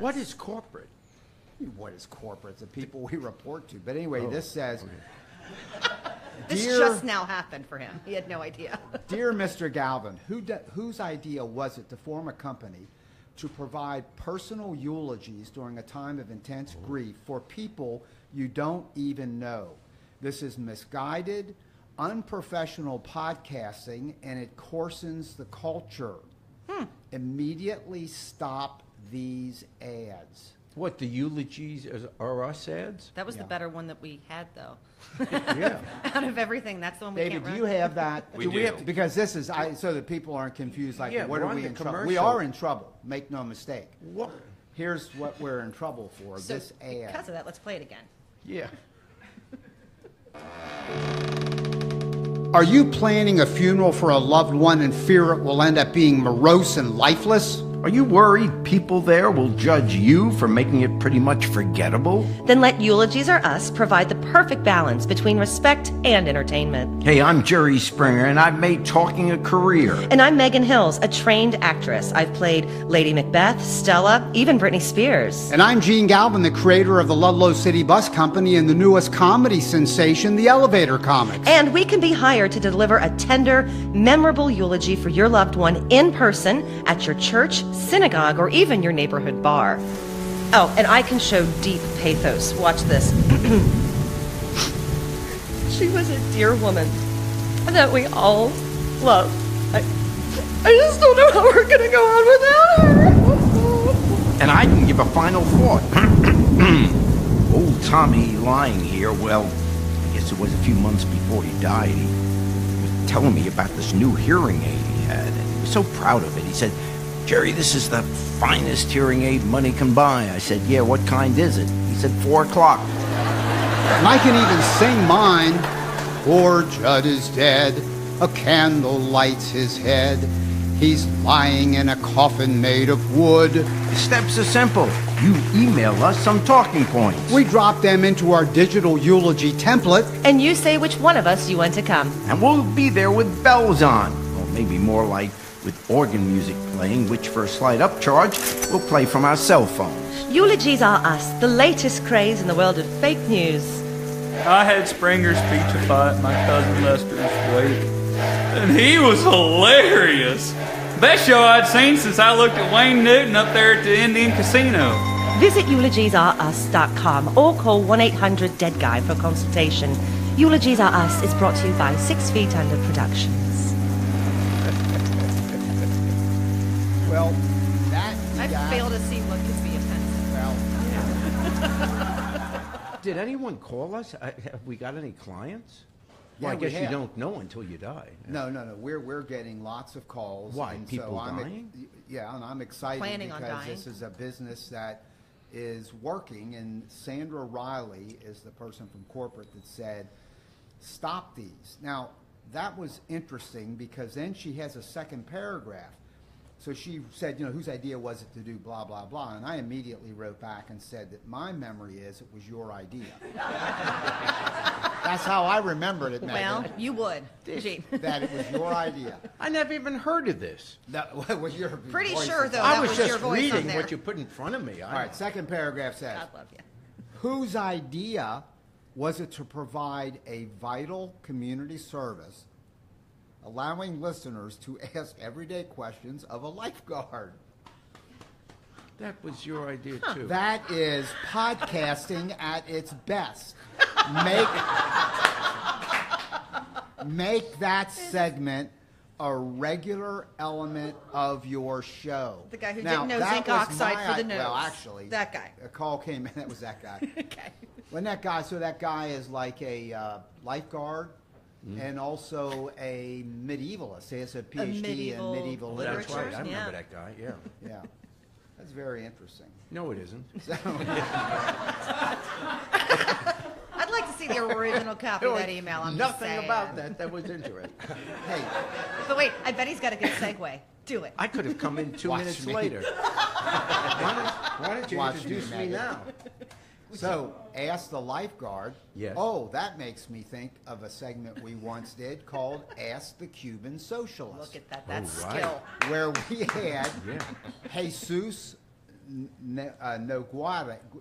What is corporate? What is corporate? It's the people we report to. But anyway, this says, This just now happened for him. He had no idea. Dear Mr. Galvin, whose idea was it to form a company to provide personal eulogies during a time of intense grief for people you don't even know? This is misguided, unprofessional podcasting, and it coarsens the culture. Immediately stop these ads. What, the eulogies are us ads? That was the better one that we had, though. Yeah. Out of everything, that's the one we David, can't do run. you have that? We do. Because this is, so that people aren't confused, like, Yeah, what are run we the in trouble? commercial. We are in trouble, make no mistake. What? Here's what we're in trouble for, So this ad. because of that, let's play it again. Yeah. Are you planning a funeral for a loved one and fear it will end up being morose and lifeless? Are you worried people there will judge you for making it pretty much forgettable? Then let Eulogies Are Us provide the perfect balance between respect and entertainment. Hey, I'm Jerry Springer, and I've made talking a career. And I'm Megan Hills, a trained actress. I've played Lady Macbeth, Stella, even Britney Spears. And I'm Gene Galvin, the creator of the Ludlow City Bus Company and the newest comedy sensation, The Elevator Comics. And we can be hired to deliver a tender, memorable eulogy for your loved one in person at your church, synagogue, or even your neighborhood bar. Oh, and I can show deep pathos. Watch this. She was a dear woman that we all love. I just don't know how we're gonna go on without her. And I can give a final thought. Old Tommy lying here, well, I guess it was a few months before he died. He was telling me about this new hearing aid he had, and he was so proud of it. He said, Jerry, this is the finest hearing aid money can buy. I said, yeah, what kind is it? He said, 4 o'clock. And I can even sing mine. Poor Judd is dead, a candle lights his head. He's lying in a coffin made of wood. The steps are simple. You email us some talking points. We drop them into our digital eulogy template. And you say which one of us you want to come. And we'll be there with bells on. Or maybe more like with organ music playing, which for a slight upcharge, we'll play from our cell phones. Eulogies Are Us, the latest craze in the world of fake news. I had Springer's pizza fight at my cousin Lester's wake, and he was hilarious. Best show I'd seen since I looked at Wayne Newton up there at the Indian Casino. Visit eulogiesarus.com or call 1-800-DEAD-GUY for consultation. Eulogies Are Us is brought to you by 6 Feet Under Productions. Well, that I fail to see what could be offensive. Did anyone call us? Have we got any clients? Yeah, Well, I we guess you have. don't know until you die. No. We're getting lots of calls. Why, and people so dying? Yeah, and I'm excited Planning on because dying. this is a business that is working. And Sandra Riley is the person from corporate that said, "Stop these." Now that was interesting because then she has a second paragraph. So she said, whose idea was it to do blah, blah, blah. And I immediately wrote back and said that my memory is it was your idea. That's how I remembered it, Megan. Well, you would, Gene. That it was your idea. I never even heard of this. That was your Pretty voice sure, is- though, I that was was your just voice on reading there. what you put in front of me. All right, second paragraph says, God love you. whose idea was it to provide a vital community service, allowing listeners to ask everyday questions of a lifeguard? That was your idea, too. That is podcasting at its best. Make that segment a regular element of your show. The guy who Now, didn't know that zinc was oxide my for the i- Well, nose. actually, That guy. A call came in. That was that guy. Okay. When that guy, so that guy is like a lifeguard and also a medievalist. He has a PhD medieval in medieval literature. That's right. I remember Yeah. that guy, yeah. Yeah, that's very interesting. No, it isn't. I'd like to see the original copy of that email. I'm just Nothing saying. about that. That was interesting. Hey, But wait, I bet he's got a good segue. Do it. I could have come in 2 Watch minutes me. later. Why don't you Watch introduce me, me Megan. now? so ask the lifeguard. Yes. Oh, that makes me think of a segment we once did called Ask the Cuban Socialist. Look at that. That's Oh, right. skill. Where we had Yeah. Jesus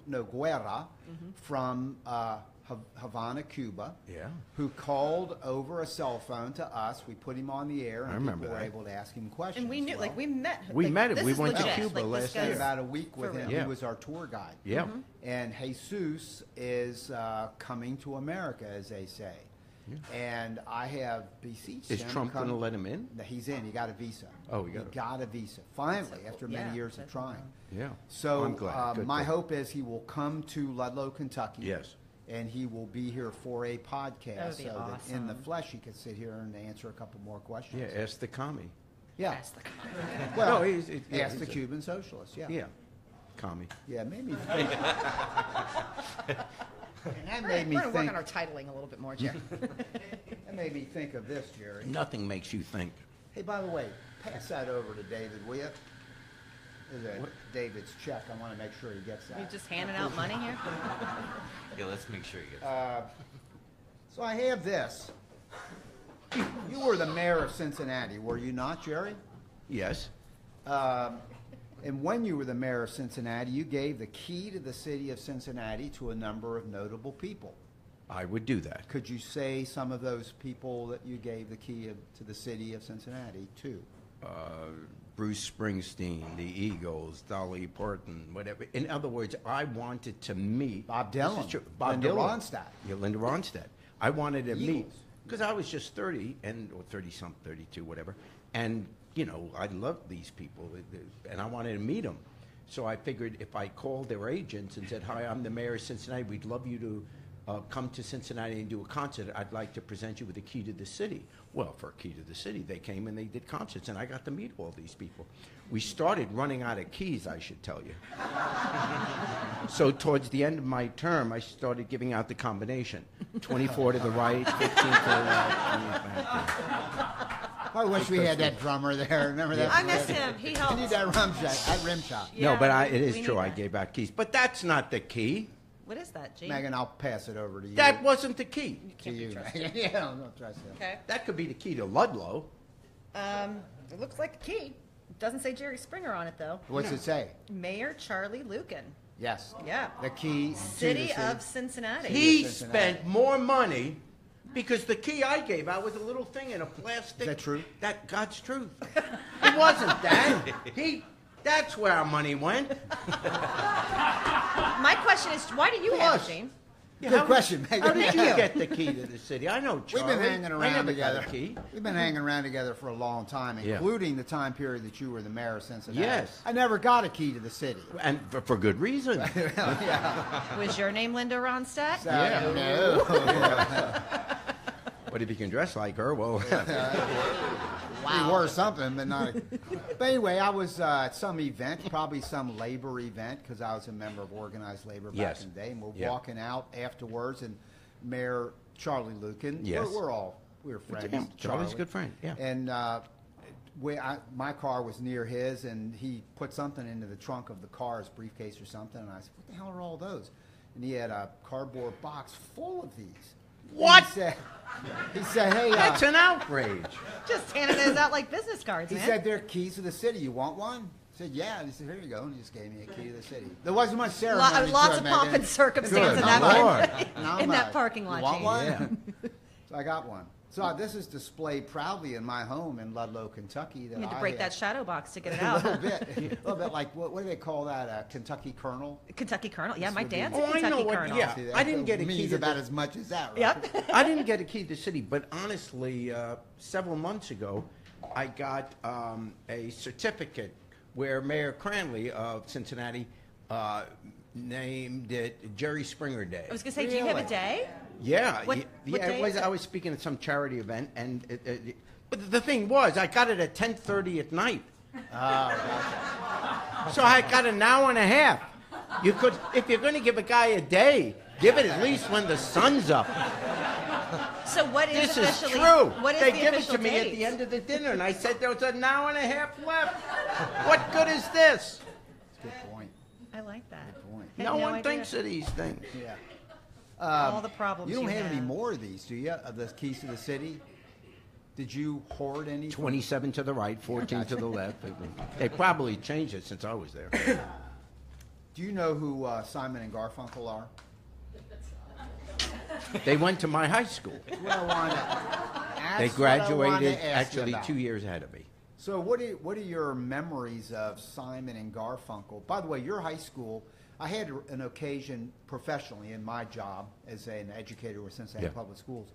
Noguera from Havana, Cuba, Yeah. who called over a cell phone to us. We put him on the air, and remember people were that. able to ask him questions. And we knew, Well, like, we met. We like, met him. this We is went to legit. Cuba Like, this last spent guy's- about a week with for him. real. Yeah. He was our tour guide. Yeah. And Jesus is coming to America, as they say. And I have beseeched Is him. Trump come- going to let him in? No, he's in. He got a visa. Oh, he got a visa. Finally, after many Yeah, years of that's trying. Yeah. So I'm glad. Good, my good. hope is he will come to Ludlow, Kentucky. Yes. And he will be here for a podcast, That would be so that in the awesome. flesh he could sit here and answer a couple more questions. Yeah, ask the commie. Yeah. That's the Well, No, yeah, ask the he's a- Cuban socialist. Yeah. Yeah. Commie. Yeah, made me think. And that made me We're going to work think. on our titling a little bit more, Jerry. That made me think of this, Jerry. Nothing makes you think. Hey, by the way, pass that over to David, will you? Is it David's check? I want to make sure he gets You that. just handing out money here? Yeah, let's make sure you get So I have this. You were the mayor of Cincinnati, were you not, Jerry? Yes. And when you were the mayor of Cincinnati, you gave the key to the city of Cincinnati to a number of notable people. I would do that. Could you say some of those people that you gave the key to the city of Cincinnati to? Bruce Springsteen, the Eagles, Dolly Parton, whatever. In other words, I wanted to meet Bob This is Dylan, true. Bob Linda Dylan. Ronstadt. Yeah, Linda Ronstadt. I wanted to meet Eagles. because I was just 30 or 30-something, 32, whatever. And you know, I loved these people, and I wanted to meet them. So I figured if I called their agents and said, "Hi, I'm the mayor of Cincinnati. We'd love you to come to Cincinnati and do a concert. I'd like to present you with a key to the city." Well, for a key to the city, they came and they did concerts, and I got to meet all these people. We started running out of keys, I should tell you. So towards the end of my term, I started giving out the combination: 24 to the right, 15 to the left. 20 back. I wish we had that drummer there. Remember that? I miss him. He We helped. need that rim shot. No, Yeah, but we it is need true. I that. gave out keys, but that's not the key. What is that, Gene? Megan, I'll pass it over to you. That wasn't the key. You to can't be you, trusted. Megan. Yeah, don't trust him. Okay. That could be the key to Ludlow. It looks like a key. It doesn't say Jerry Springer on it, though. What's it say? Mayor Charlie Lucan. Yes. Yeah. The key. City to the of Cincinnati. He Cincinnati. spent more money because the key I gave out was a little thing in a plastic. Is that true? That God's truth. It wasn't that. That's where our money went. My question is, why do you have it, Plus. Gene? Good question, Megan. How did you Yeah. get the key to the city? I know We've Charlie. been hanging I around never together. got a key. We've been hanging around together for a long time, Yeah. including the time period that you were the mayor of Cincinnati. Yes. I never got a key to the city. And for good reason. Was your name Linda Ronstadt? No. But if you can dress like her, well, We were something, but not. But anyway, I was at some event, probably some labor event, because I was a member of organized labor back Yes. in the day. And we're Yeah. walking out afterwards, and Mayor Charlie Lucan. Yes. We're friends. Yeah, Charlie's a good friend, yeah. And my car was near his, and he put something into the trunk of the car, his briefcase or something. And I said, "What the hell are all those?" And he had a cardboard box full of these. And What? He said, "Hey, that's an outrage. Just handing those out like business cards, he man. said, "They're keys to the city. You want one?" I said, "Yeah." And he said, "Here you go." And he just gave me a key to the city. There wasn't much ceremony. Lots to of it, pomp Megan. and circumstance in Good that, Lord. in that parking lot, You want Gene. one? Yeah. So I got one. So this is displayed proudly in my home in Ludlow, Kentucky. That You had to I break had- that shadow box to get it a out. little bit, a little bit like what do they call that? A Kentucky Colonel. Kentucky Colonel. Yeah, This my would be- dad's Oh, a I Kentucky know what- Colonel. yeah. See, I didn't get a key means to about the- as much as that, right? Yep. I didn't get a key to the city, but honestly, several months ago, I got a certificate where Mayor Cranley of Cincinnati named it Jerry Springer Day. I was going to say, do you have a Really? day? Yeah, What day it was. is it? I was speaking at some charity event, and but the thing was, I got it at 10:30 at night. So I got an hour and a half. You could, if you're going to give a guy a day, give it at least when the sun's up. So what is This is officially? true. What is They the give it official to me at date? the end of the dinner, and I said there was an hour and a half left. What good is this? Good point. I like that. point. Had No one idea. thinks of these things. Yeah. All the problems You don't have any have. more of these, do you? Of the keys to the city? Did you hoard any? 27 to the right, 14 to the left. They probably changed it since I was there. Do you know who Simon and Garfunkel are? They went to my high school. They graduated actually 2 years ahead of me. So what are your memories of Simon and Garfunkel? By the way, your high school, I had an occasion professionally in my job as an educator with Cincinnati Public Schools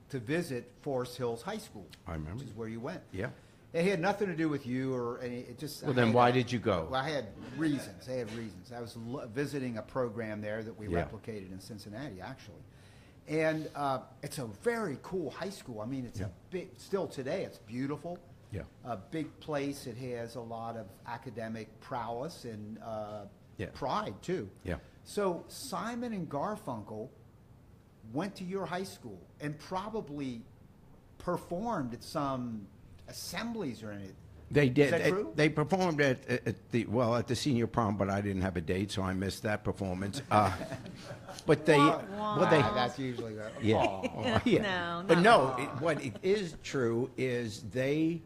to visit Forest Hills High School. I remember. Which is where you went. Yeah. It had nothing to do with you or any. It just. Well, then why did you go? Well, I had reasons. I was visiting a program there that we replicated in Cincinnati, actually, and it's a very cool high school. I mean, it's a big. Still today, it's beautiful. Yeah. A big place. It has a lot of academic prowess and pride too. Yeah. So Simon and Garfunkel went to your high school and probably performed at some assemblies or anything. They did. Is that true? They performed at the senior prom, but I didn't have a date, so I missed that performance. But they, That's usually No, But not no, wrong. what it is true is they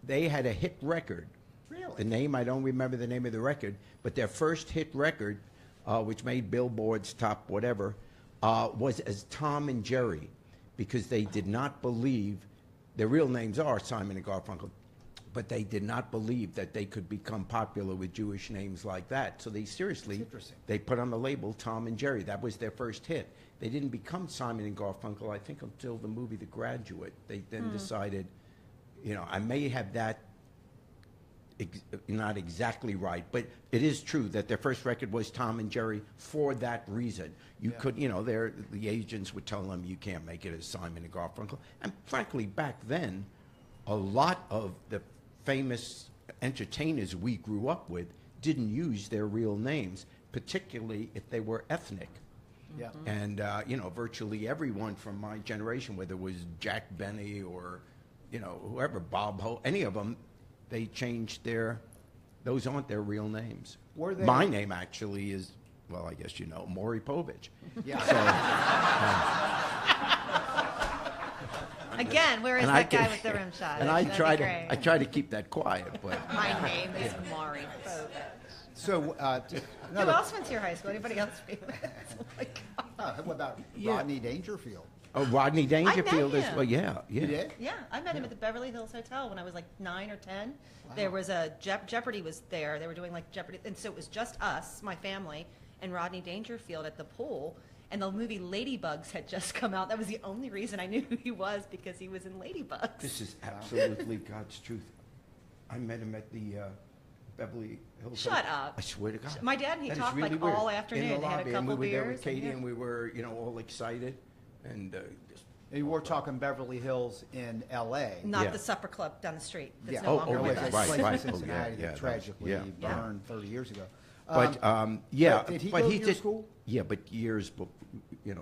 had a hit record. Really? The name, I don't remember the name of the record, but their first hit record, which made Billboard's top whatever, was as Tom and Jerry, because they did not believe, their real names are Simon and Garfunkel, but they did not believe that they could become popular with Jewish names like that. So they seriously, they put on the label Tom and Jerry. That was their first hit. They didn't become Simon and Garfunkel, I think, until the movie The Graduate. They then decided, I may have that not exactly right, but it is true that their first record was Tom and Jerry for that reason. You could, the agents would tell them you can't make it as Simon and Garfunkel. And frankly, back then, a lot of the famous entertainers we grew up with didn't use their real names, particularly if they were ethnic. Yeah. And, virtually everyone from my generation, whether it was Jack Benny or, whoever, Bob Hope, any of them, they changed those aren't their real names. Were they? My name actually is, well, I guess Maury Povich. Yeah. Again, where is And I that guy can- with the rim shot? And I That'd try be great. to keep that quiet, but My name is Maury Povich. So Who another. else went to your high school? Anybody else famous? Oh my God. What about Rodney Dangerfield? Rodney Dangerfield is him. well, yeah. You did? Yeah, I met him at the Beverly Hills Hotel when I was like 9 or 10. There was a Jeopardy was there. They were doing like Jeopardy, and so it was just us, my family, and Rodney Dangerfield at the pool. And the movie Ladybugs had just come out. That was the only reason I knew who he was, because he was in Ladybugs. This is absolutely God's truth. I met him at the Beverly Hills. Shut up. I swear to God. My dad and he That is talked really like weird. all afternoon. In the They had a lobby, couple and we were there with beers. Katie, and and we were, all excited, and just And we're talking Beverly Hills in L.A. not Yeah. the supper club down the street. That's Yeah. no longer oh, with It yeah, was us. a right, place in right. Cincinnati Oh, yeah, that that was- tragically yeah. burned 30 years ago. But yeah, did he but go he to your did, school? Yeah, but years,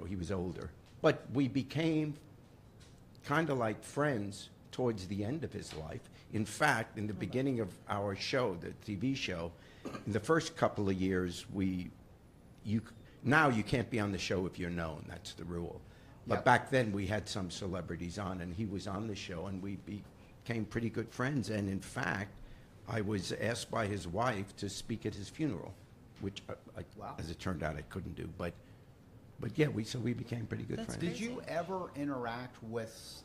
he was older. But we became kind of like friends towards the end of his life. In fact, in the beginning of our show, the TV show, in the first couple of years, now you can't be on the show if you're known. That's the rule. But Yep. back then, we had some celebrities on, and he was on the show, and we became pretty good friends. And in fact, I was asked by his wife to speak at his funeral, which, Wow. as it turned out, I couldn't do. But yeah, we became pretty good That's friends. Did you ever interact with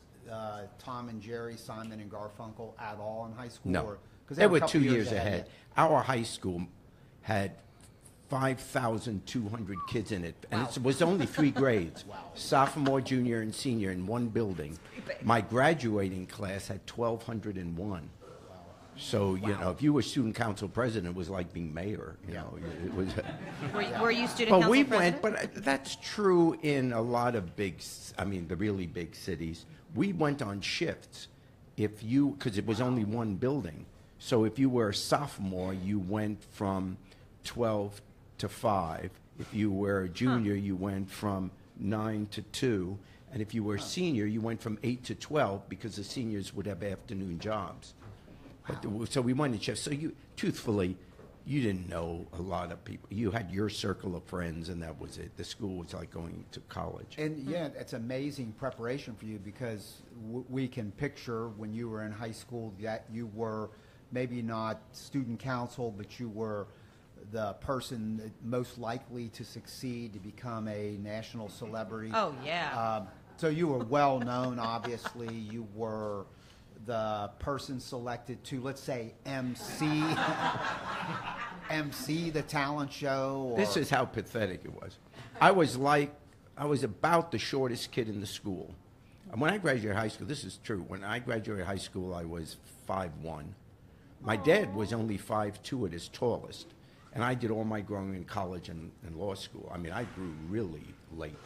Tom and Jerry, Simon and Garfunkel at all in high school? No. 'Cause They were a were couple 2 years ahead. of Our high school had 5,200 kids in it, and it was only 3 grades, sophomore, junior, and senior in one building. My graduating class had 1,201. So, if you were student council president, it was like being mayor, it was. Were you student But council we president? went, but that's true in a lot of the really big cities. We went on shifts because it was only one building. So if you were a sophomore, you went from 12 to 5. If you were a junior, you went from 9 to 2. And if you were a senior, you went from 8 to 12 because the seniors would have afternoon jobs. But so we went in shifts. So truthfully, you didn't know a lot of people. You had your circle of friends, and that was it. The school was like going to college. And yeah, it's amazing preparation for you because we can picture when you were in high school that you were maybe not student council, but you were the person most likely to succeed to become a national celebrity. Oh, yeah. So you were well known, obviously. You were the person selected to, let's say, MC the talent show. Or, This is how pathetic it was. I was about the shortest kid in the school. And when I graduated high school, this is true. When I graduated high school, I was 5'1". My dad was only 5'2" at his tallest. And I did all my growing in college and law school. I mean, I grew really late.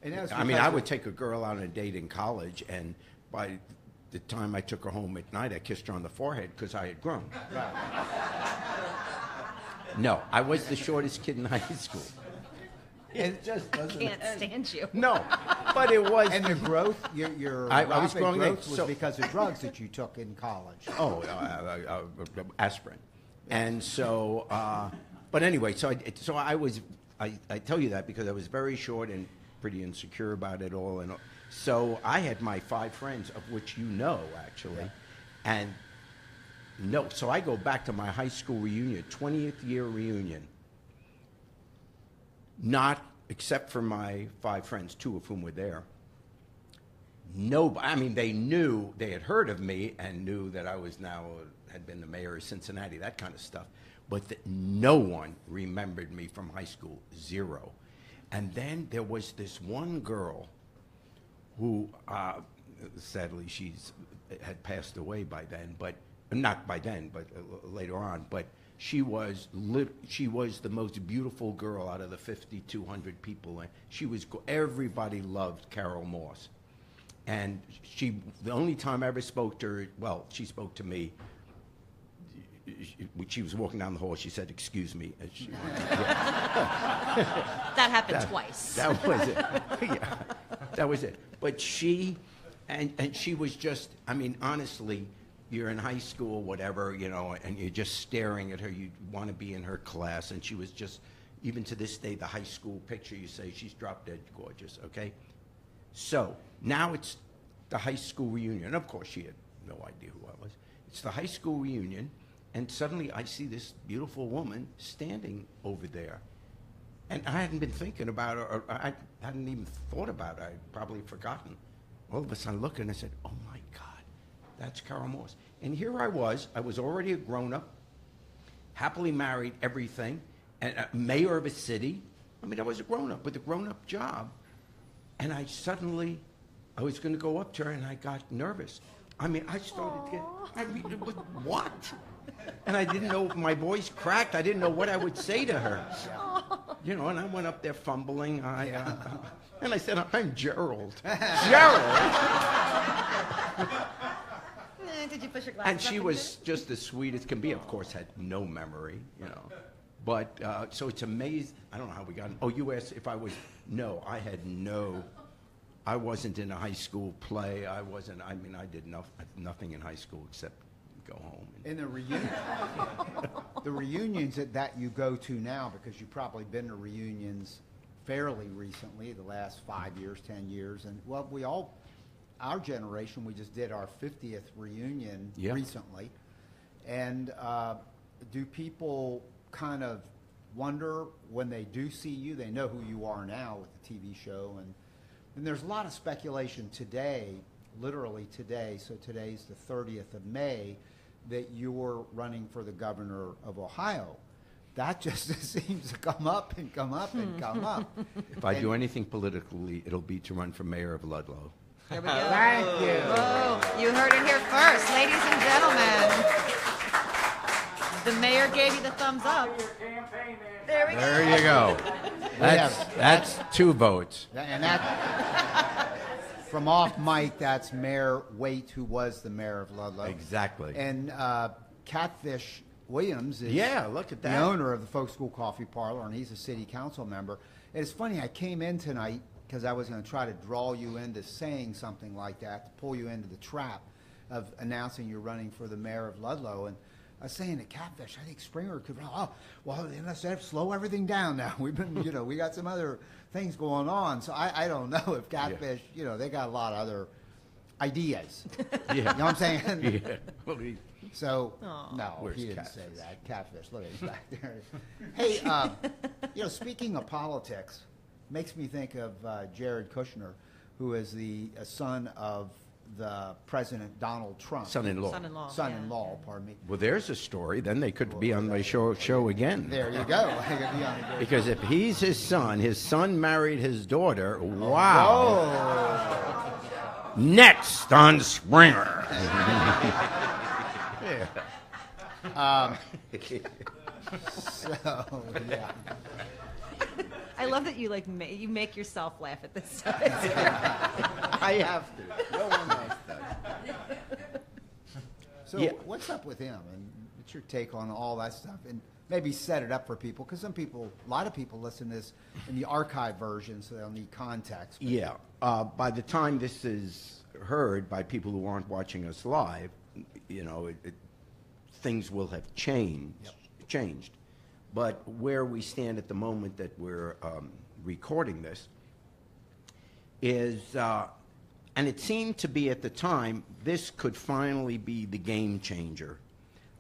And that was I mean, because I would take a girl out on a date in college, and by the time I took her home at night, I kissed her on the forehead because I had grown. Right. No, I was the shortest kid in high school. And, just doesn't Can't stand you. No, but it was. and the growth, your I was rapid growing growth late, was so- because of drugs that you took in college. Oh, aspirin. And so, but anyway, so I tell you that because I was very short and pretty insecure about it all. And so I had my 5 friends, of which you know, actually. And no, so I go back to my high school reunion, 20th year reunion. Not, except for my 5 friends, 2 of whom were there. Nobody, I mean, they knew, they had heard of me and knew that I was had been the mayor of Cincinnati, that kind of stuff. But no one remembered me from high school, 0. And then there was this one girl who, sadly, had passed away by then, but not by then, but later on. But she was the most beautiful girl out of the 5,200 people. Everybody loved Carol Moss. And the only time I ever spoke to her, well, she spoke to me. She was walking down the hall. She said, "Excuse me." That happened twice. That was it. Yeah, that was it. But she was just, I mean, honestly, you're in high school, whatever, and you're just staring at her. You want to be in her class. And she was just, even to this day, the high school picture, you say, she's drop dead gorgeous, okay? So now it's the high school reunion. And of course, she had no idea who I was. It's the high school reunion. And suddenly I see this beautiful woman standing over there. And I hadn't been thinking about her, or I hadn't even thought about her. I'd probably forgotten. All of a sudden I looked and I said, "Oh my God, that's Carol Morse." And here I was already a grown-up, happily married, everything, and a mayor of a city. I mean, I was a grown-up with a grown-up job. And I was going to go up to her and I got nervous. I mean, I started to get, what? And I didn't know, my voice cracked. I didn't know what I would say to her. And I went up there fumbling. And I said, "I'm Gerald." Gerald? Did you push your glasses And she up was just as sweet as can be. Of course, had no memory, But, so it's amazing. I don't know how we got, you asked if I was, no, I wasn't in a high school play. I did nothing in high school except go home. In the reunion, the reunions that you go to now, because you've probably been to reunions fairly recently, the last 5 years, 10 years, and our generation, we just did our 50th reunion recently. And do people kind of wonder when they do see you? They know who you are now with the TV show, and there's a lot of speculation today, literally today, so today's the 30th of May, that you're running for the governor of Ohio. That just seems to come up and come up and come up. If I do anything politically, it'll be to run for mayor of Ludlow. There we go. Thank you. Oh, you heard it here first, ladies and gentlemen. The mayor gave you the thumbs up. There we go. There you go. That's 2 votes. And that, from off mic, that's Mayor Waite, who was the mayor of Ludlow. Exactly. And Catfish Williams is look at the that. owner of the Folk School Coffee Parlor, and he's a city council member. And it's funny, I came in tonight because I was going to try to draw you into saying something like that, to pull you into the trap of announcing you're running for the mayor of Ludlow. And I was saying to Catfish, I think Springer could, let's slow everything down now. We've been, we got some other things going on. So I don't know if Catfish, they got a lot of other ideas. Yeah. You know what I'm saying? Yeah. Well, So, Aw. no, Where's he didn't Catfish? say that. Catfish, look at him back there. Hey, speaking of politics, makes me think of Jared Kushner, who is the son of the President Donald Trump. son-in-law. Son-in-law. Son-in-law, pardon me. Well, there's a story. Then they could be on my show again. There you go. I could be on the Because if he's his son married his daughter. Wow. Oh. Next on Springer. So, yeah. I love that you you make yourself laugh at this stuff. I have to. No one else does. So, Yeah. what's up with him? And what's your take on all that stuff? And maybe set it up for people, because a lot of people listen to this in the archive version, so they'll need context. But Yeah. By the time this is heard by people who aren't watching us live, things will have changed. But where we stand at the moment that we're recording this is, and it seemed to be at the time, this could finally be the game changer.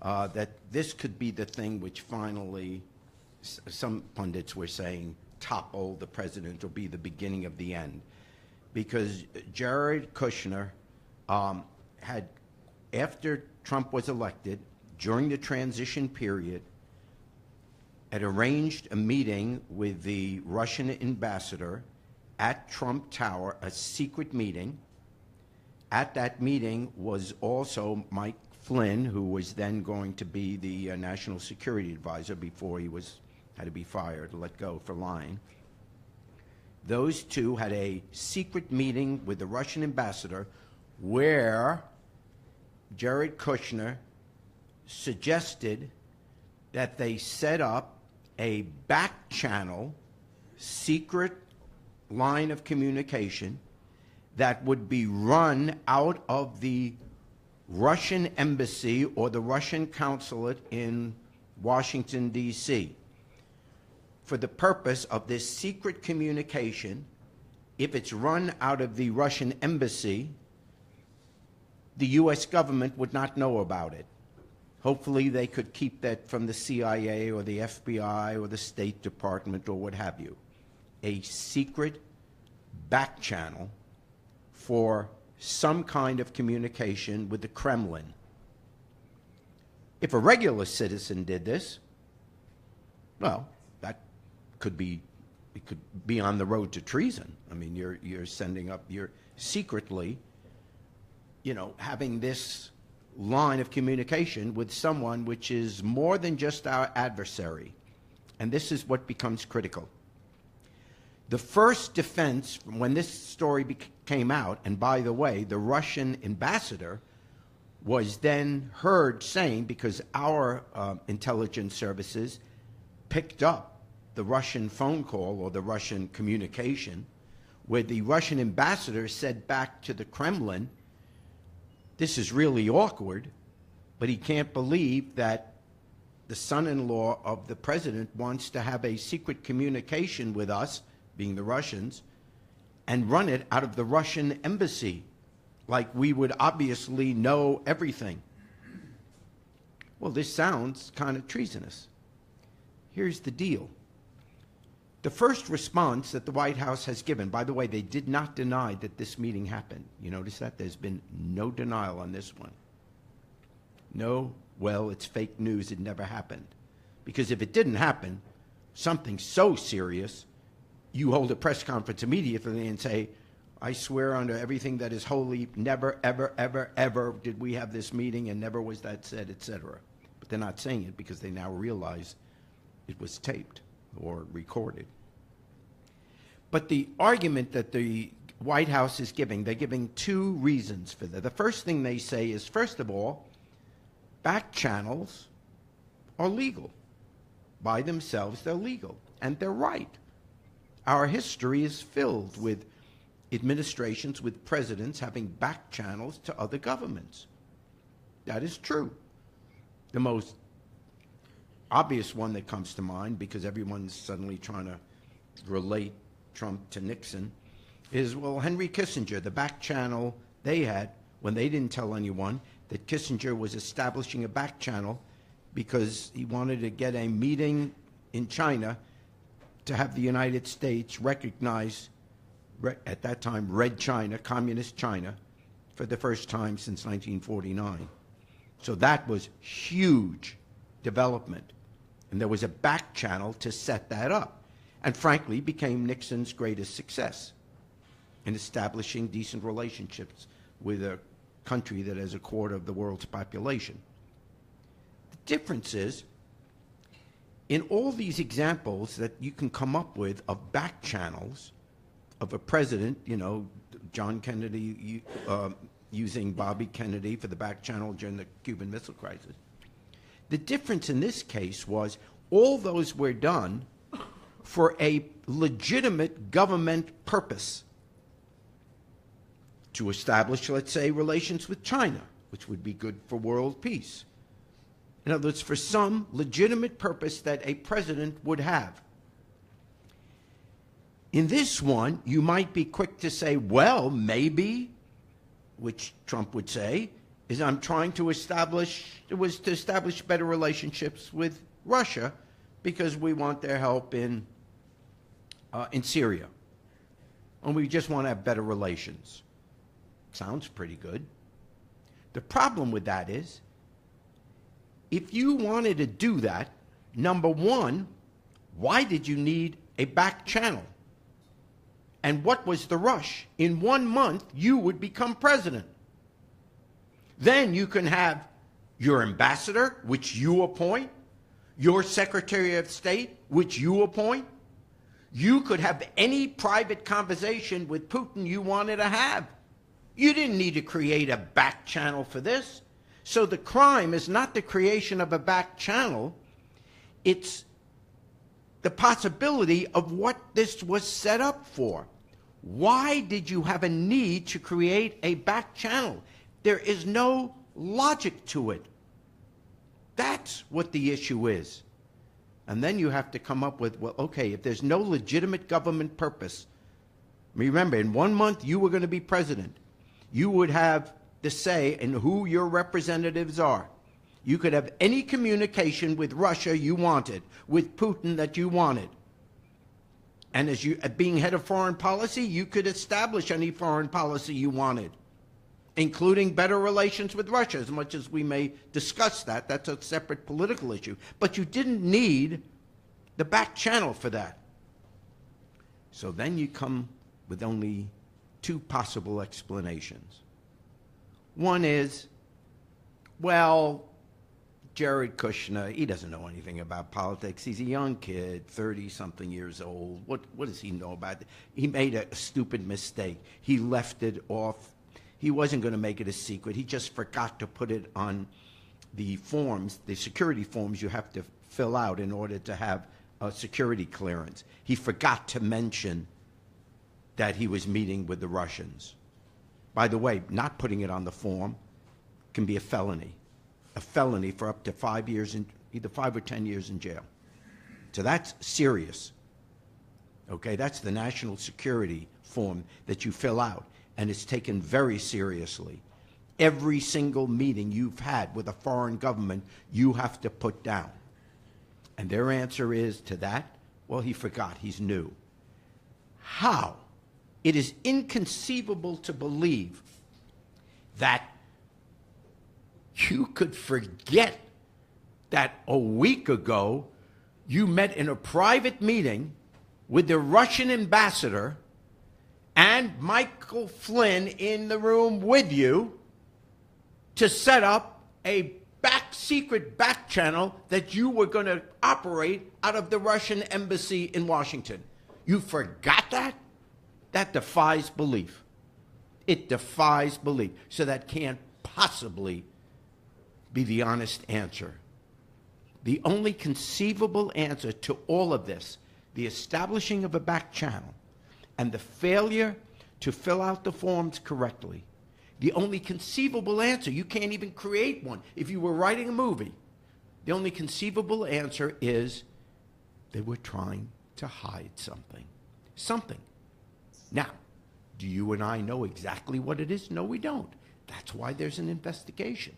That this could be the thing which finally, some pundits were saying, topple the president or be the beginning of the end. Because Jared Kushner had, after Trump was elected, during the transition period, had arranged a meeting with the Russian ambassador at Trump Tower, a secret meeting. At that meeting was also Mike Flynn, who was then going to be the national security advisor before he had to be fired, let go for lying. Those two had a secret meeting with the Russian ambassador where Jared Kushner suggested that they set up a back channel secret line of communication that would be run out of the Russian embassy or the Russian consulate in Washington, D.C. for the purpose of this secret communication. If it's run out of the Russian embassy, the U.S. government would not know about it. Hopefully they could keep that from the CIA or the FBI or the State Department or what have you. A secret back channel for some kind of communication with the Kremlin. If a regular citizen did this, well, that could be, it could be on the road to treason. I mean, you're sending up, you're secretly, having this line of communication with someone which is more than just our adversary. And this is what becomes critical. The first defense, when this story came out, and by the way, the Russian ambassador was then heard saying, because our intelligence services picked up the Russian phone call or the Russian communication, where the Russian ambassador said back to the Kremlin, this is really awkward, but he can't believe that the son-in-law of the president wants to have a secret communication with us, being the Russians, and run it out of the Russian embassy, like we would obviously know everything. Well, this sounds kind of treasonous. Here's the deal. The first response that the White House has given, by the way, they did not deny that this meeting happened. You notice that? There's been no denial on this one. No, well, it's fake news, it never happened. Because if it didn't happen, something so serious, you hold a press conference immediately and say, I swear under everything that is holy, never, ever, ever, ever did we have this meeting and never was that said, etc. But they're not saying it because they now realize it was taped or recorded. But the argument that the White House is giving, they're giving two reasons for that. The first thing they say is, first of all, back channels are legal. By themselves, they're legal. And they're right. Our history is filled with administrations, with presidents having back channels to other governments. That is true. The most obvious one that comes to mind, because everyone's suddenly trying to relate Trump to Nixon, is, well, Henry Kissinger, the back channel they had when they didn't tell anyone that Kissinger was establishing a back channel because he wanted to get a meeting in China to have the United States recognize, at that time, Red China, Communist China, for the first time since 1949. So that was huge development. And there was a back channel to set that up. And frankly, became Nixon's greatest success in establishing decent relationships with a country that has a quarter of the world's population. The difference is, in all these examples that you can come up with of back channels of a president, you know, John Kennedy using Bobby Kennedy for the back channel during the Cuban Missile Crisis, the difference in this case was all those were done for a legitimate government purpose to establish, let's say, relations with China, which would be good for world peace. In other words, for some legitimate purpose that a president would have. In this one, you might be quick to say, well, maybe, which Trump would say, is I'm trying to establish, it was to establish better relationships with Russia because we want their help in Syria. And we just want to have better relations. Sounds pretty good. The problem with that is, if you wanted to do that, number one, why did you need a back channel? And what was the rush? In 1 month, you would become president. Then you can have your ambassador, which you appoint, your Secretary of State, which you appoint. You could have any private conversation with Putin you wanted to have. You didn't need to create a back channel for this. So the crime is not the creation of a back channel. It's the possibility of what this was set up for. Why did you have a need to create a back channel? There is no logic to it. That's what the issue is. And then you have to come up with, well, okay, if there's no legitimate government purpose, remember, in 1 month you were going to be president. You would have the say in who your representatives are. You could have any communication with Russia you wanted, with Putin that you wanted. And as being head of foreign policy, you could establish any foreign policy you wanted, including better relations with Russia, as much as we may discuss that. That's a separate political issue. But you didn't need the back channel for that. So then you come with only two possible explanations. One is, well, Jared Kushner, he doesn't know anything about politics. He's a young kid, 30-something years old. What does he know about it? He made a stupid mistake. He left it off. He wasn't going to make it a secret. He just forgot to put it on the forms, the security forms you have to fill out in order to have a security clearance. He forgot to mention that he was meeting with the Russians. By the way, not putting it on the form can be a felony for up to 5 years, either 5 or 10 years in jail. So that's serious. Okay, that's the national security form that you fill out, and it's taken very seriously. Every single meeting you've had with a foreign government, you have to put down. And their answer is to that, well, he forgot, he's new. How? It is inconceivable to believe that you could forget that a week ago you met in a private meeting with the Russian ambassador and Michael Flynn in the room with you to set up a secret back channel that you were going to operate out of the Russian embassy in Washington. You forgot that? That defies belief. It defies belief. So that can't possibly be the honest answer. The only conceivable answer to all of this, the establishing of a back channel and the failure to fill out the forms correctly, the only conceivable answer, you can't even create one. If you were writing a movie, the only conceivable answer is they were trying to hide something. Something. Now, Do you and I know exactly what it is? No, we don't. That's why there's an investigation.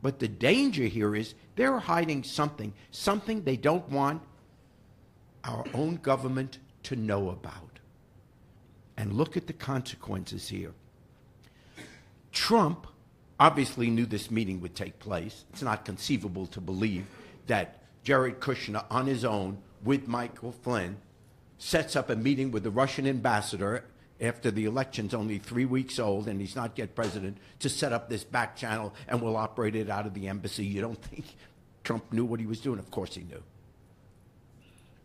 But the danger here is they're hiding something they don't want our own government to know about. And look at the consequences here. Trump obviously knew this meeting would take place. It's not conceivable to believe that Jared Kushner, on his own, with Michael Flynn, sets up a meeting with the Russian ambassador after the election's only 3 weeks old and he's not yet president, to set up this back channel and will operate it out of the embassy. You don't think Trump knew what he was doing? Of course he knew.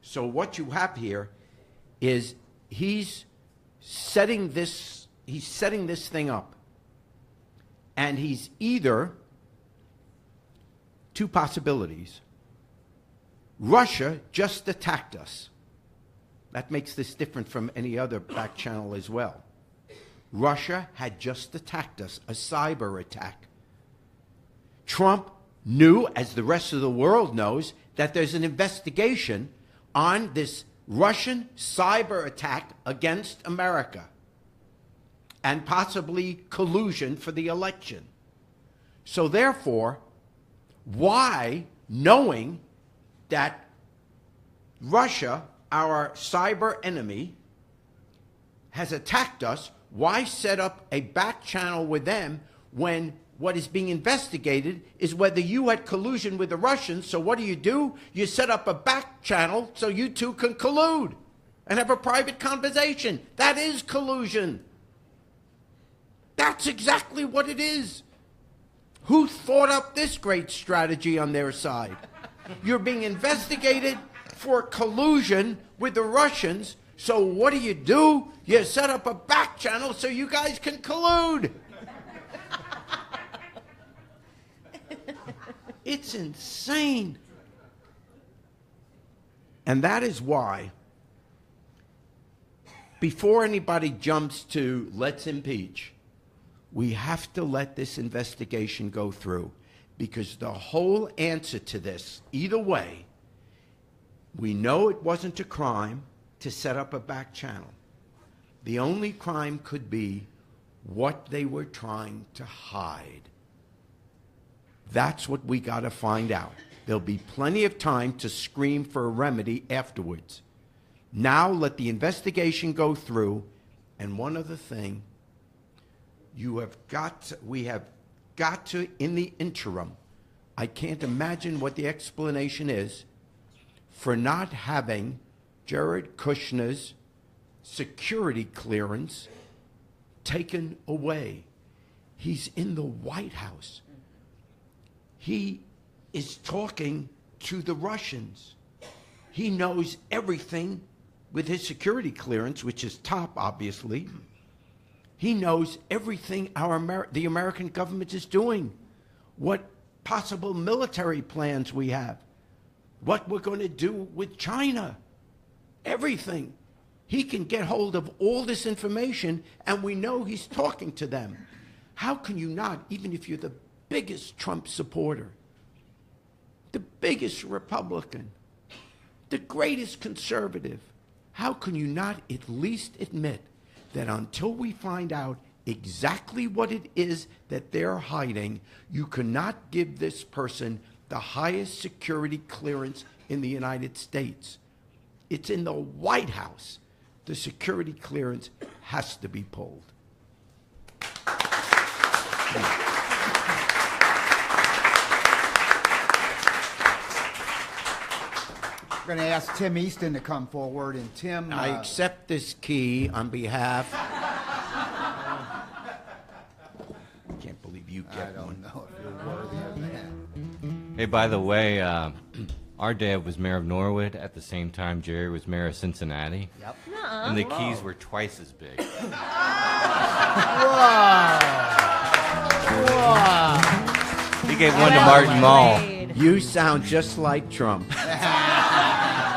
So what you have here is he's setting this thing up. And he's either two possibilities. Russia just attacked us. That makes this different from any other back channel as well. Russia had just attacked us, a cyber attack. Trump knew, as the rest of the world knows, that there's an investigation on this Russian cyber attack against America and possibly collusion for the election. So therefore, why, knowing that Russia, our cyber enemy, has attacked us, why set up a back channel with them when what is being investigated is whether you had collusion with the Russians? So what do? You set up a back channel so you two can collude and have a private conversation. That is collusion. That's exactly what it is. Who thought up this great strategy on their side? You're being investigated for collusion with the Russians, so what do? You set up a back channel so you guys can collude. It's insane. And that is why, before anybody jumps to let's impeach, we have to let this investigation go through, because the whole answer to this, either way, we know it wasn't a crime to set up a back channel. The only crime could be what they were trying to hide. That's what we got to find out. There'll be plenty of time to scream for a remedy afterwards. Now let the investigation go through. And one other thing, we have got to, in the interim, I can't imagine what the explanation is for not having Jared Kushner's security clearance taken away. He's in the White House. He is talking to the Russians. He knows everything with his security clearance, which is top, obviously. He knows everything the American government is doing, what possible military plans we have, what we're going to do with China, everything. He can get hold of all this information, and we know he's talking to them. How can you not, even if you're the biggest Trump supporter, the biggest Republican, the greatest conservative, how can you not at least admit that until we find out exactly what it is that they're hiding, you cannot give this person the highest security clearance in the United States? It's in the White House. The security clearance has to be pulled. We're going to ask Tim Easton to come forward, and Tim... I accept this key on behalf... I can't believe you get I don't one. know if you're worthy of that. Hey, by the way, our dad was mayor of Norwood at the same time Jerry was mayor of Cincinnati. Yep. And the keys were twice as big. He gave one to Martin Mull. You sound just like Trump.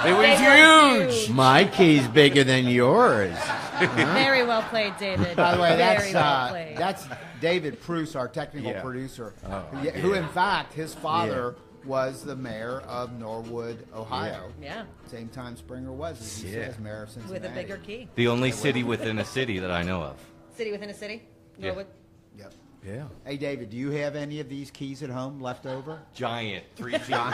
It was huge. My key's bigger than yours. Very well played, David. By the way, Very well played. that's David Pruce, our technical Yeah. producer, Oh, who in fact, his father was the mayor of Norwood, Ohio. Yeah, Same time Springer was, as he Yeah. says, mayor of Cincinnati. with a bigger key. The only city within a city that I know of. City within a city? Yeah. Norwood? Yep. Yeah. Hey, David, do you have any of these keys at home left over? Giant, 3 feet long.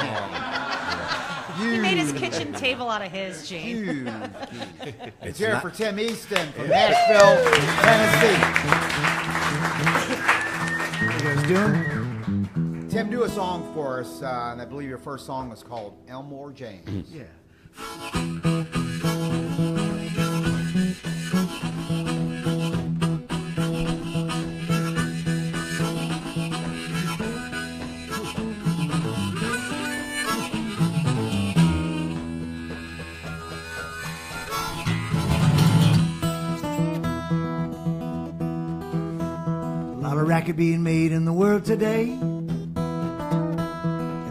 He made his kitchen table out of his, Gene. Huge keys. It's Here not- for Tim Easton from Nashville, Tennessee. What you guys doing? Tim, do a song for us, and I believe your first song was called Elmore James. Yeah. A lot of racket being made in the world today, and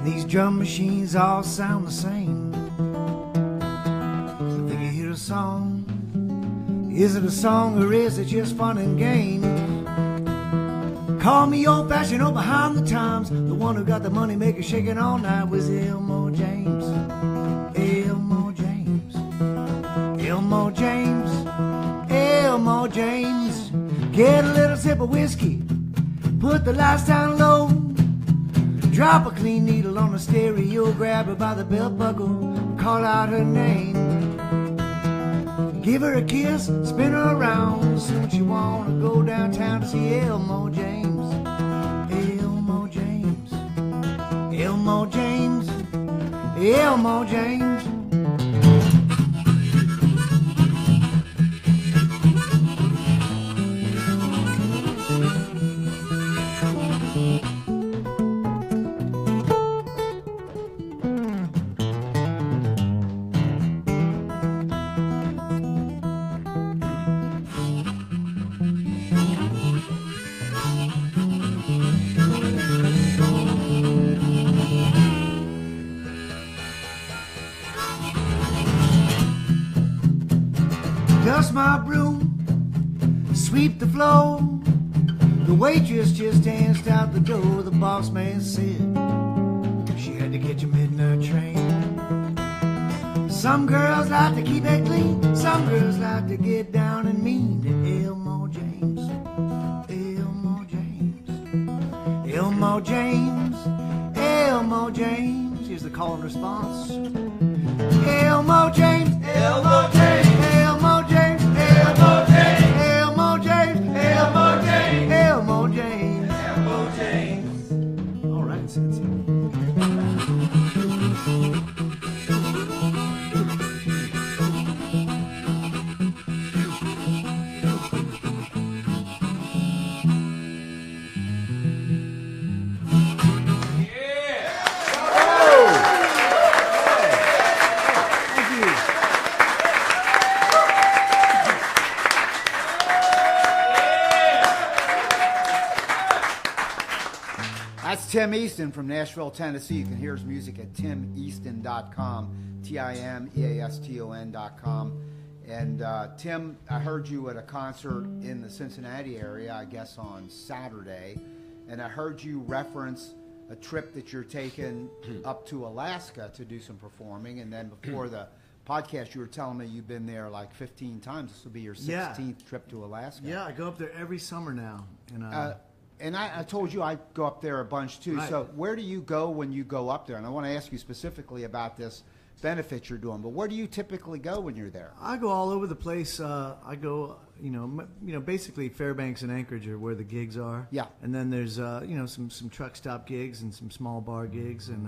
these drum machines all sound the same. I think you hear a song. Is it a song or is it just fun and games? Call me old-fashioned or behind the times. The one who got the money maker shaking all night was Elmore James. Elmore James. Elmore James. Elmore James. Get a little sip of whiskey. Put the lights down low. Drop a clean needle on the stereo. Grab her by the belt buckle. Call out her name. Give her a kiss. Spin her around. See what you want to go downtown to see Elmore James. Elmore James. Elmore James. Elmore James. Dust my broom, sweep the floor. The waitress just danced out the door. The boss man said she had to catch a midnight train. Some girls like to keep it clean. Some girls like to get down and mean. To Elmore James, Elmore James, Elmore James, Elmore James. Here's the call and response. Elmore James, Elmore James, Elmore James, Elmore James, Elmore James, Elmore James, Elmore James, Elmore James. All right, Cincy. That's Tim Easton from Nashville, Tennessee. You can hear his music at timeaston.com, TIMEASTON.com. And Tim, I heard you at a concert in the Cincinnati area, I guess on Saturday, and I heard you reference a trip that you're taking up to Alaska to do some performing. And then before the podcast, you were telling me you've been there like 15 times. This will be your 16th trip to Alaska. Yeah, I go up there every summer now. And I told you I go up there a bunch too. Right. So where do you go when you go up there? And I want to ask you specifically about this benefit you're doing. But where do you typically go when you're there? I go all over the place. I go, basically Fairbanks and Anchorage are where the gigs are. Yeah. And then there's, some truck stop gigs and some small bar gigs. And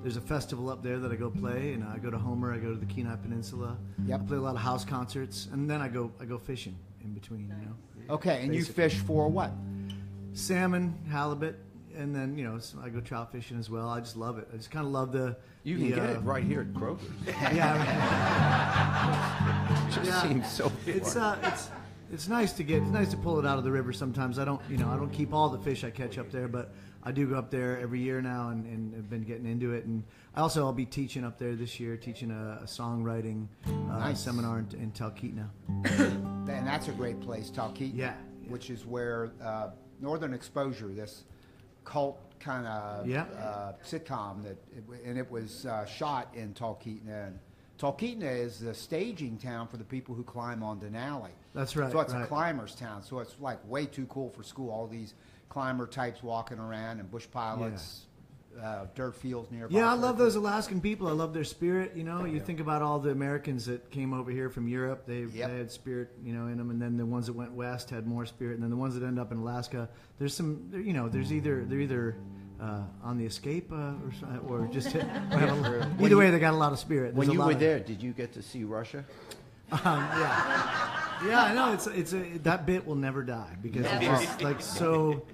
there's a festival up there that I go play. And I go to Homer. I go to the Kenai Peninsula. Yep. I play a lot of house concerts. And then I go fishing in between, Okay, and Basically. you fish for what? Salmon, halibut, and then, I go trout fishing as well. I just love it. I just kind of love the... You can get it right here at Kroger's. Yeah, It just Yeah. seems so it's nice to pull it out of the river sometimes. I don't keep all the fish I catch up there, but I do go up there every year now and have been getting into it. And I'll be teaching up there this year, teaching a songwriting Nice. seminar in Talkeetna. And that's a great place, Talkeetna. Yeah. Which is where Northern Exposure, this cult kind of sitcom and it was shot in Talkeetna. And Talkeetna is the staging town for the people who climb on Denali. That's right. So it's a climbers town. So it's like way too cool for school. All these climber types walking around and bush pilots. Dirt fields nearby. Yeah, I love those Alaskan people. I love their spirit. You know, you think about all the Americans that came over here from Europe. They had spirit, you know, in them, and then the ones that went west had more spirit, and then the ones that end up in Alaska. There's some, you know, they're either on the escape or just either way they got a lot of spirit. When you were there, did you get to see Russia? Yeah, I know. It's that bit will never die because it's just like so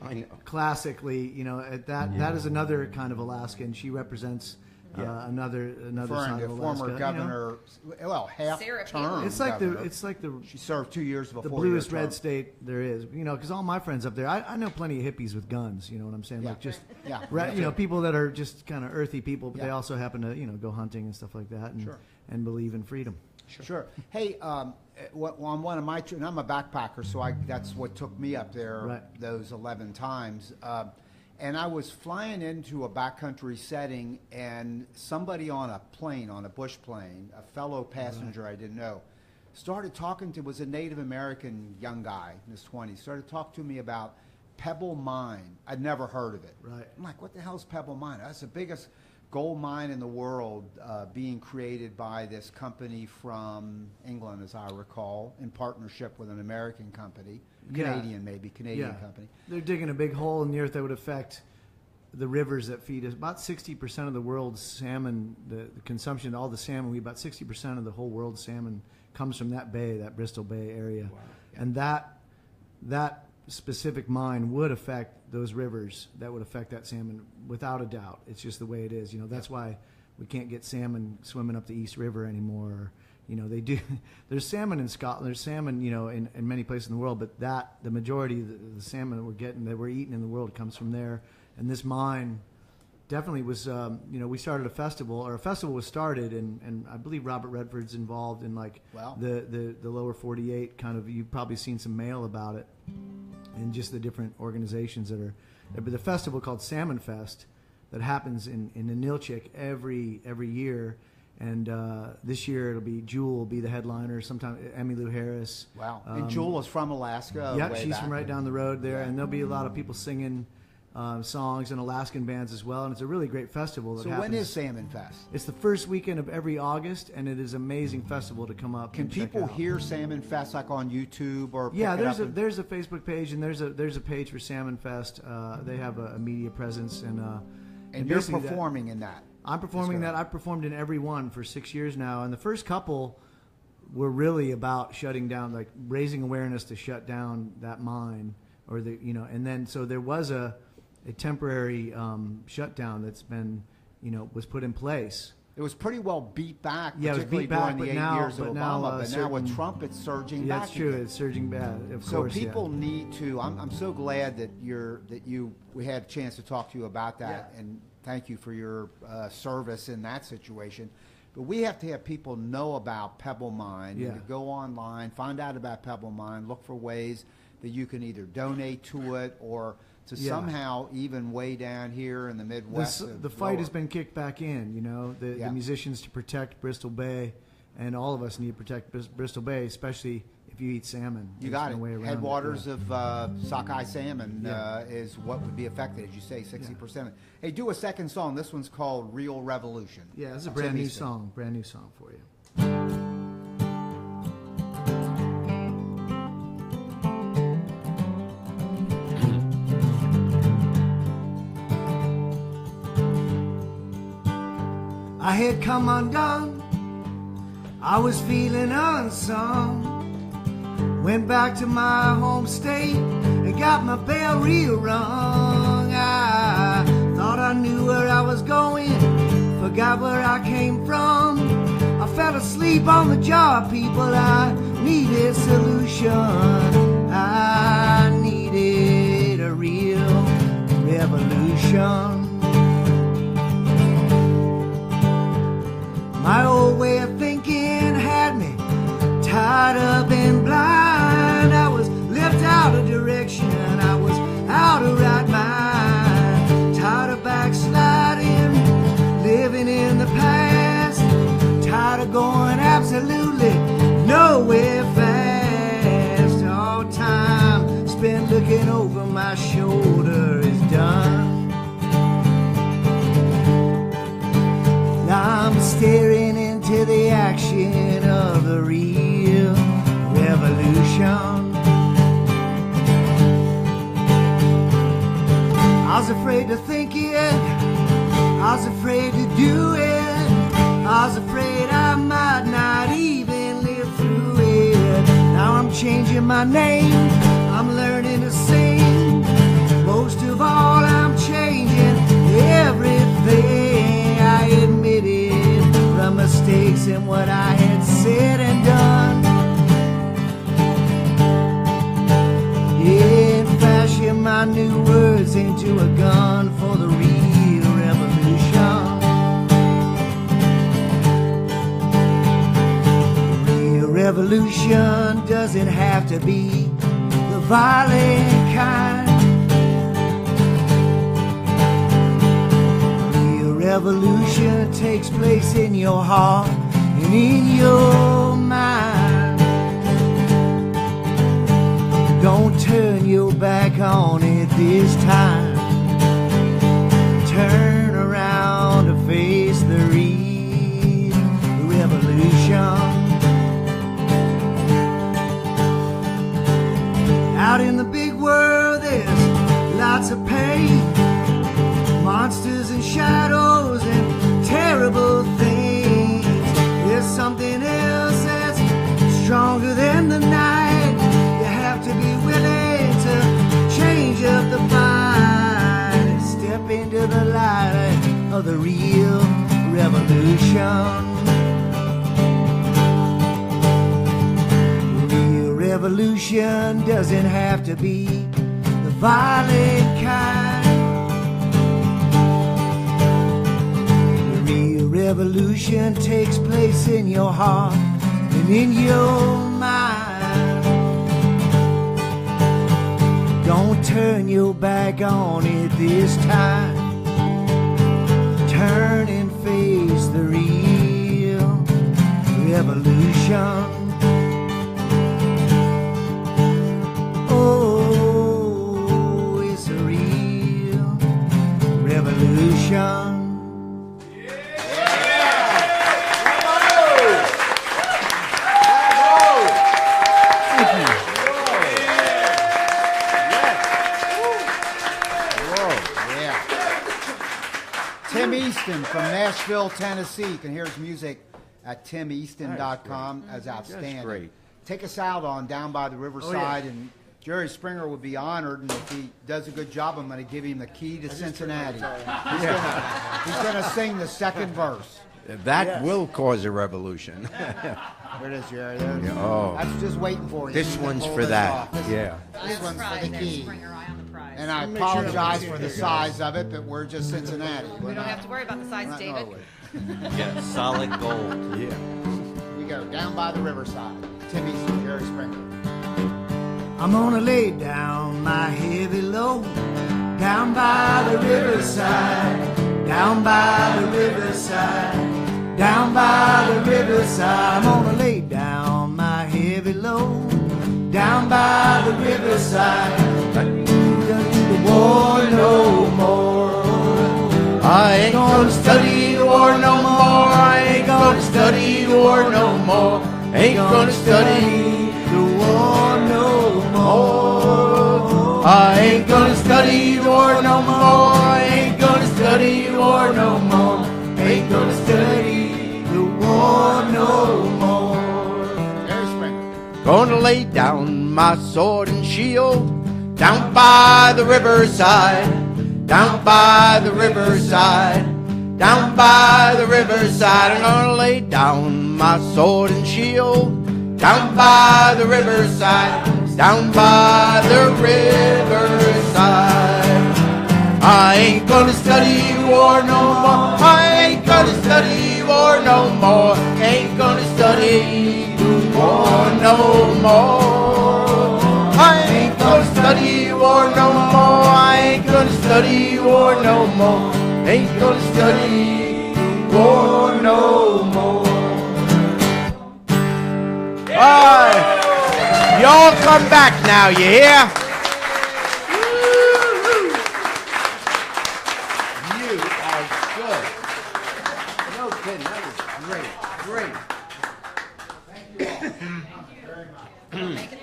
classically, you know. That is another kind of Alaskan. She represents another side of Alaska. Former governor, half term. It's like the she served 2 years of a the 4-year bluest term. red state there is. You know, because all my friends up there, I know plenty of hippies with guns. You know what I'm saying? Like just you know, people that are just kind of earthy people, but they also happen to go hunting and stuff like that, and believe in freedom. Sure. Hey, on one of my trips, and I'm a backpacker, so that's what took me up there those 11 times. And I was flying into a backcountry setting, and somebody on a plane, on a bush plane, a fellow passenger I didn't know, started talking to, was a Native American young guy in his 20s, started talking to me about Pebble Mine. I'd never heard of it. Right. I'm like, what the hell is Pebble Mine? That's the biggest gold mine in the world, being created by this company from England, as I recall, in partnership with an American company, Canadian company. They're digging a big hole in the earth that would affect the rivers that feed us. About 60% of the world's salmon, the consumption, all the salmon, about 60% of the whole world's salmon comes from that bay, that Bristol Bay area. Wow. Yeah. And that specific mine would affect those rivers, that would affect that salmon without a doubt. It's just the way it is. You know, that's why we can't get salmon swimming up the East River anymore. You know, they do. There's salmon in Scotland. There's salmon, you know, in many places in the world. But the majority of the salmon that we're eating in the world comes from there. And this mine definitely was. You know, we started a festival was started, and I believe Robert Redford's involved in like the lower 48 kind of. You've probably seen some mail about it, and just the different organizations that are. But the festival called Salmon Fest that happens in Ninilchik every year. And this year it'll be Jewel will be the headliner. Sometime Emmylou Harris. Wow! And Jewel is from Alaska. Yeah, she's from right down the road there, and there'll be a lot of people singing songs and Alaskan bands as well. And it's a really great festival. That happens. When is Salmon Fest? It's the first weekend of every August, and it is an amazing festival to come up. Can people hear Salmon Fest like on YouTube or? Yeah, there's a Facebook page and there's a page for Salmon Fest. They have a media presence and you're performing in that. I'm performing that. I've performed in every one for 6 years now, and the first couple were really about shutting down, like raising awareness to shut down that mine, and then so there was a temporary shutdown that's been, was put in place. It was pretty well beat back, yeah, particularly it was beat back, during the 8 years of Obama. But now with Trump, it's surging back. That's true. Again. It's surging back. Of so course, people need to. I'm so glad that we had a chance to talk to you about that, and thank you for your service in that situation. But we have to have people know about Pebble Mine. Yeah. And to go online, find out about Pebble Mine, look for ways that you can either donate to it or to somehow even way down here in the Midwest. The fight has been kicked back in, the musicians to protect Bristol Bay, and all of us need to protect Bristol Bay, especially if you eat salmon. You got no way around Headwaters of sockeye salmon is what would be affected, as you say, 60%. Hey, do a second song. This one's called Real Revolution. Yeah, it's a brand new song for you. I had come undone, I was feeling unsung. Went back to my home state and got my bell rerung. I thought I knew where I was going, forgot where I came from. I fell asleep on the job, people. I needed solution. I needed a real revolution. My old way of thinking had me tied up and blind. I was left out of direction, I was out of right mind. Tired over my shoulder is done. Now I'm staring into the action of the real revolution. I was afraid to think it, I was afraid to do it, I was afraid I might not even live through it. Now I'm changing my name, I'm learning to sing. Most of all, I'm changing everything. I admitted the mistakes in what I had said and done. Yeah, fashion my new words into a gun for the real revolution. The real revolution doesn't have to be the violent kind. Real revolution takes place in your heart and in your mind. Don't turn your back on it this time. Turn around to face the real revolution. Out in the big world there's lots of pain, monsters and shadows and terrible things. There's something else that's stronger than the night. You have to be willing to change up the fight and step into the light of the real revolution. Revolution doesn't have to be the violent kind. The real revolution takes place in your heart and in your mind. Don't turn your back on it this time. Turn and face the real revolution. Oh, it's a real revolution. Tim Easton from Nashville, Tennessee. You can hear his music at timeaston.com as outstanding. That's great. Take us out on Down by the Riverside, and Jerry Springer would be honored, and if he does a good job, I'm going to give him the key to Cincinnati. He's going to sing the second verse. That will cause a revolution. There it is, Jerry. There it is. Oh. That's just waiting for you. This You one's pull for this that. off. This one's for the key. Springer, eye on the prize. And I apologize for the size of it, but we're just Cincinnati. We don't have to worry about the size, We're not David. Norway. Yeah, solid gold. Yeah. We go Down by the Riverside. Tim Easton, Jerry Springer. I'm gonna lay down my heavy load down by the riverside, down by the riverside, down by the riverside. I'm gonna lay down my heavy load down by the riverside. Don't need the war no more. I ain't gonna study the war no more. I ain't gonna study the war no more. Ain't gonna study the war no more. I ain't gonna study the war no more. I ain't gonna study the war no more. Ain't gonna study the war no more. Jerry Springer. Gonna lay down my sword and shield down by the riverside, down by the riverside, down by the riverside. I'm gonna lay down my sword and shield down by the riverside, down by the riverside. I ain't gonna study war no more. I ain't gonna study war no more. Ain't gonna study war no more. I ain't gonna study war no more. I ain't gonna study war no more. Ain't gonna study war no more. All right. Y'all come back now, you hear? You are good. No kidding, that was great, great. Making